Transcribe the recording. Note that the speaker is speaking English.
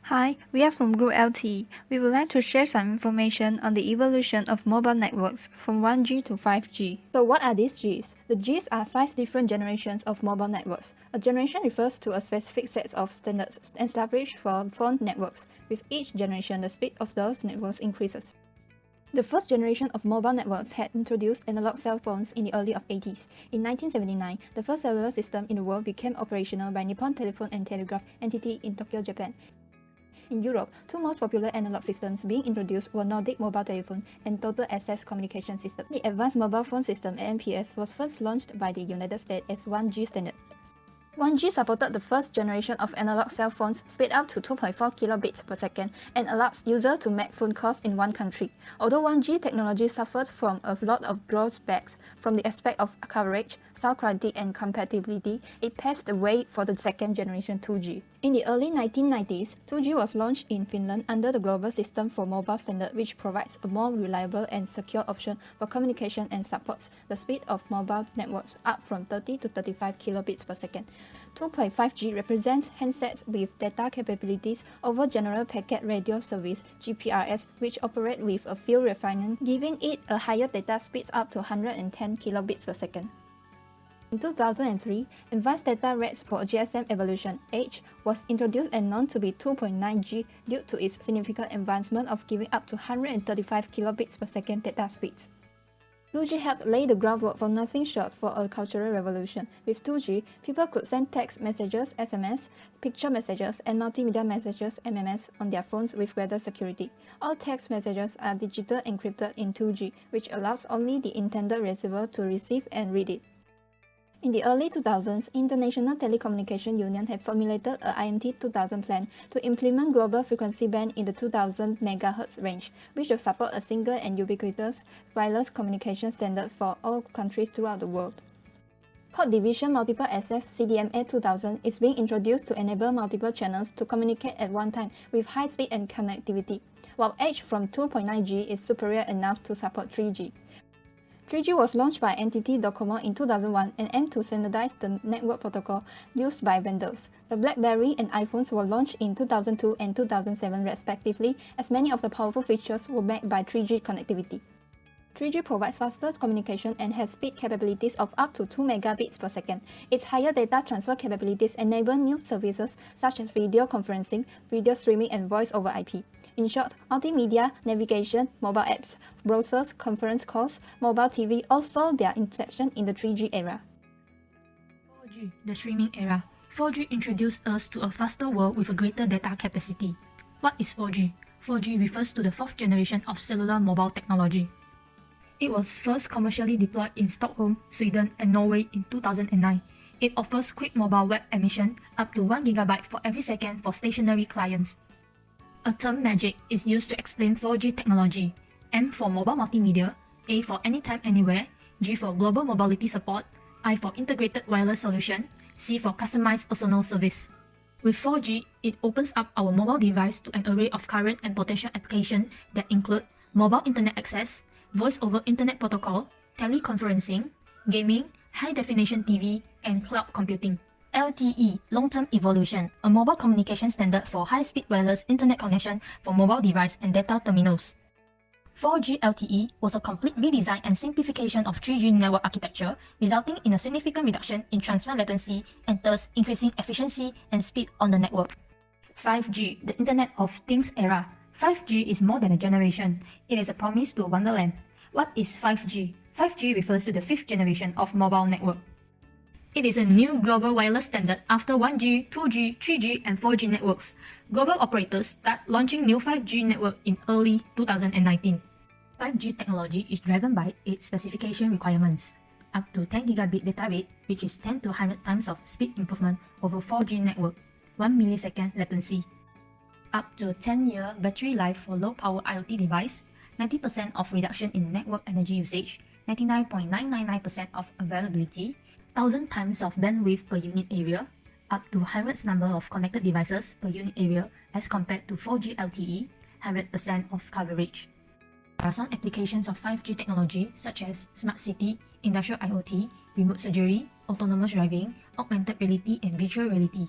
Hi, we are from Group LTE. We would like to share some information on the evolution of mobile networks from 1G to 5G. So what are these Gs? The Gs are 5 different generations of mobile networks. A generation refers to a specific set of standards established for phone networks. With each generation, the speed of those networks increases. The first generation of mobile networks had introduced analog cell phones in the early 80s. In 1979, the first cellular system in the world became operational by Nippon Telephone and Telegraph entity in Tokyo, Japan. In Europe, two most popular analog systems being introduced were Nordic Mobile Telephone and Total Access Communication System. The Advanced Mobile Phone System (AMPS) was first launched by the United States as 1G standard. 1G supported the first generation of analog cell phones, sped up to 2.4 kilobits per second, and allows users to make phone calls in one country. Although 1G technology suffered from a lot of drawbacks from the aspect of coverage, sound quality, and compatibility, it paved the way for the second generation 2G. In the early 1990s, 2G was launched in Finland under the Global System for Mobile standard, which provides a more reliable and secure option for communication and supports the speed of mobile networks up from 30 to 35 kilobits per second. 2.5G represents handsets with data capabilities over General Packet Radio Service (GPRS), which operate with a few refinements, giving it a higher data speed up to 110 kilobits per second. In 2003, Advanced Data Rates for GSM Evolution (AGE) was introduced and known to be 2.9G due to its significant advancement of giving up to 135 kilobits per second data speeds. 2G helped lay the groundwork for nothing short for a cultural revolution. With 2G, people could send text messages (SMS), picture messages, and multimedia messages (MMS) on their phones with greater security. All text messages are digital encrypted in 2G, which allows only the intended receiver to receive and read it. In the early 2000s, International Telecommunication Union had formulated a IMT 2000 plan to implement global frequency band in the 2000 MHz range, which will support a single and ubiquitous wireless communication standard for all countries throughout the world. Code Division Multiple Access (CDMA 2000) is being introduced to enable multiple channels to communicate at one time with high speed and connectivity, while Edge from 2.9G is superior enough to support 3G. 3G was launched by NTT Docomo in 2001 and aimed to standardize the network protocol used by vendors. The BlackBerry and iPhones were launched in 2002 and 2007 respectively, as many of the powerful features were backed by 3G connectivity. 3G provides faster communication and has speed capabilities of up to 2 megabits per second. Its higher data transfer capabilities enable new services such as video conferencing, video streaming, and voice over IP. In short, multimedia, navigation, mobile apps, browsers, conference calls, mobile TV all saw their inception in the 3G era. 4G, the streaming era. 4G introduced us to a faster world with a greater data capacity. What is 4G? 4G refers to the fourth generation of cellular mobile technology. It was first commercially deployed in Stockholm, Sweden, and Norway in 2009. It offers quick mobile web emission up to 1 GB for every second for stationary clients. A term magic is used to explain 4G technology. M for mobile multimedia, A for anytime anywhere, G for global mobility support, I for integrated wireless solution, C for customized personal service. With 4G, it opens up our mobile device to an array of current and potential applications that include mobile internet access, voice over internet protocol, teleconferencing, gaming, high-definition TV, and cloud computing. LTE, Long-Term Evolution, a mobile communication standard for high-speed wireless internet connection for mobile device and data terminals. 4G LTE was a complete redesign and simplification of 3G network architecture, resulting in a significant reduction in transfer latency and thus increasing efficiency and speed on the network. 5G, the Internet of Things era. 5G is more than a generation. It is a promise to Wonderland. What is 5G? 5G refers to the fifth generation of mobile network. It is a new global wireless standard after 1G, 2G, 3G, and 4G networks. Global operators start launching new 5G network in early 2019. 5G technology is driven by its specification requirements. Up to 10 gigabit data rate, which is 10 to 100 times of speed improvement over 4G network, 1 millisecond latency. Up to 10-year battery life for low-power IoT device, 90% of reduction in network energy usage, 99.999% of availability, 1000 times of bandwidth per unit area, up to hundreds number of connected devices per unit area as compared to 4G LTE, 100% of coverage. There are some applications of 5G technology such as smart city, industrial IoT, remote surgery, autonomous driving, augmented reality, and virtual reality.